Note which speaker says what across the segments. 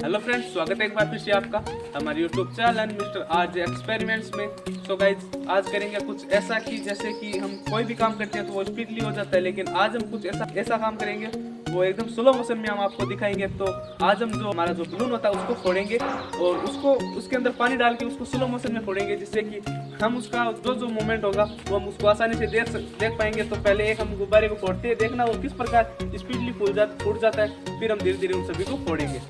Speaker 1: Hello friends, स्वागत है एक बार फिर से आपका हमारे यूट्यूब चैनल मिस्टर आज एक्सपेरिमेंट्स में। सो गाइज, आज करेंगे कुछ ऐसा कि जैसे कि हम कोई भी काम करते हैं तो वो स्पीडली हो जाता है, लेकिन आज हम कुछ ऐसा काम करेंगे वो एकदम स्लो मोशन में हम आपको दिखाएंगे। तो आज हम जो हमारा जो बलून होता है उसको फोड़ेंगे और उसके अंदर पानी डाल के उसको स्लो मोशन में फोड़ेंगे, जिससे कि हम उसका जो मूवमेंट होगा वो हम उसको आसानी से देख पाएंगे। तो पहले एक हम गुब्बारे को फोड़ते हैं, देखना वो किस प्रकार स्पीडली फूट जाता है, फिर हम धीरे धीरे उन सभी को फोड़ेंगे।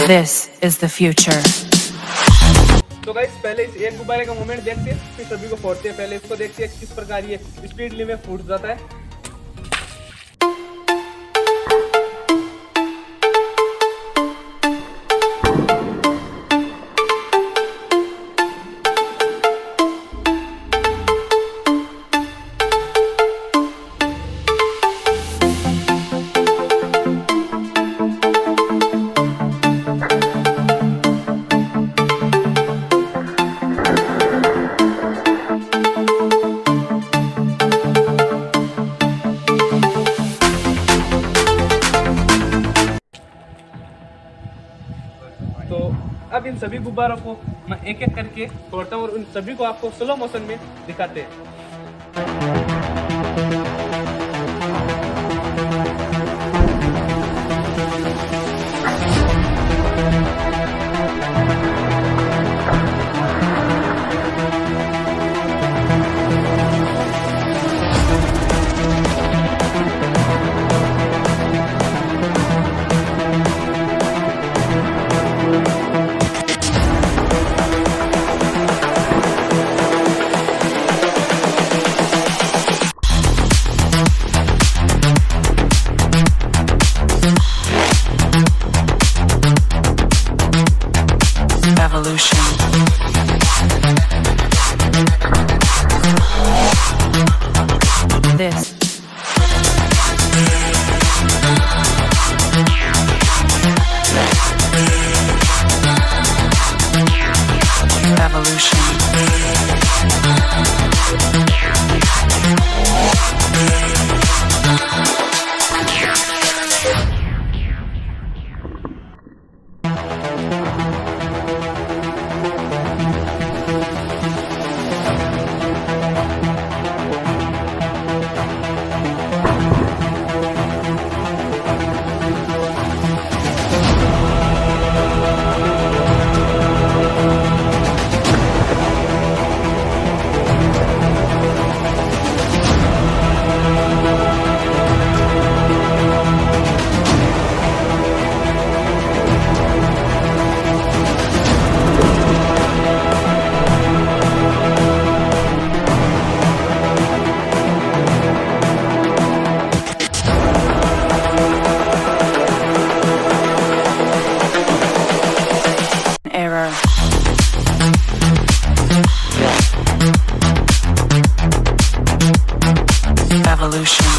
Speaker 2: This is the future.
Speaker 1: तो गाइस, पहले इस एक गुब्बारे का मूवमेंट देखते हैं, फिर सभी को फोड़ते हैं। पहले इसको देखते हैं किस प्रकार ये स्पीडली में फूट जाता है। तो अब इन सभी गुब्बारों को मैं एक एक करके फोड़ता हूँ और उन सभी को आपको स्लो मोशन में दिखाते हैं।
Speaker 2: This evolution. Error. Evolution.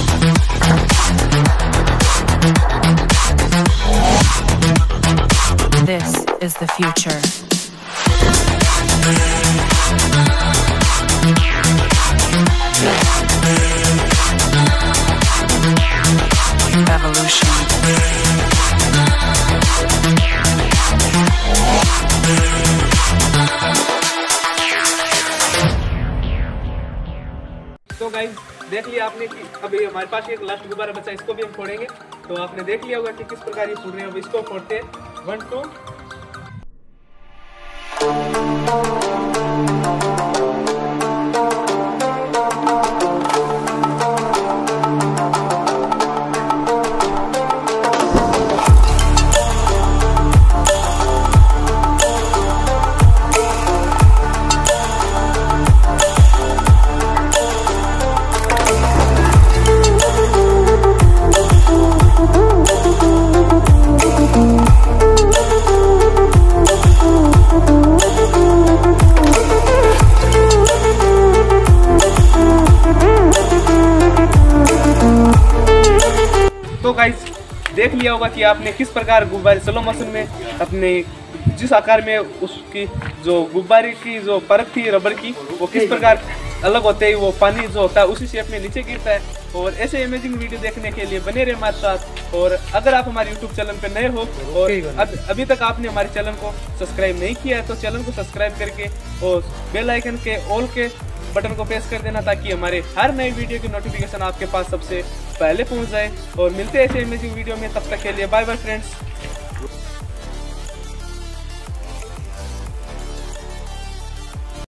Speaker 2: This is the future. Evolution.
Speaker 1: तो गाइस, देख लिया आपने कि अभी हमारे पास एक लास्ट गुब्बारा बचा, इसको भी हम फोड़ेंगे। तो आपने देख लिया होगा कि किस प्रकार ये फूट रहे हैं। अब इसको फोड़ते हैं 1 2। तो गाइस, देख लिया होगा कि आपने किस प्रकार गुब्बारे स्लो मोशन में अपने जिस आकार में उसकी जो गुब्बारे की जो परत थी रबर की, वो किस प्रकार अलग होते हैं, वो पानी जो होता है उसी शेप में नीचे गिरता है। और ऐसे अमेजिंग वीडियो देखने के लिए बने रहे हमारे साथ। और अगर आप हमारे यूट्यूब चैनल पे नए हो और अभी तक आपने हमारे चैनल को सब्सक्राइब नहीं किया है तो चैनल को सब्सक्राइब करके और बेल आइकन के ऑल के बटन को प्रेस कर देना ताकि हमारे हर नई वीडियो की नोटिफिकेशन आपके पास सबसे पहले पहुंच जाए। और मिलते हैं ऐसे अमेजिंग वीडियो में, तब तक के लिए बाय बाय फ्रेंड्स।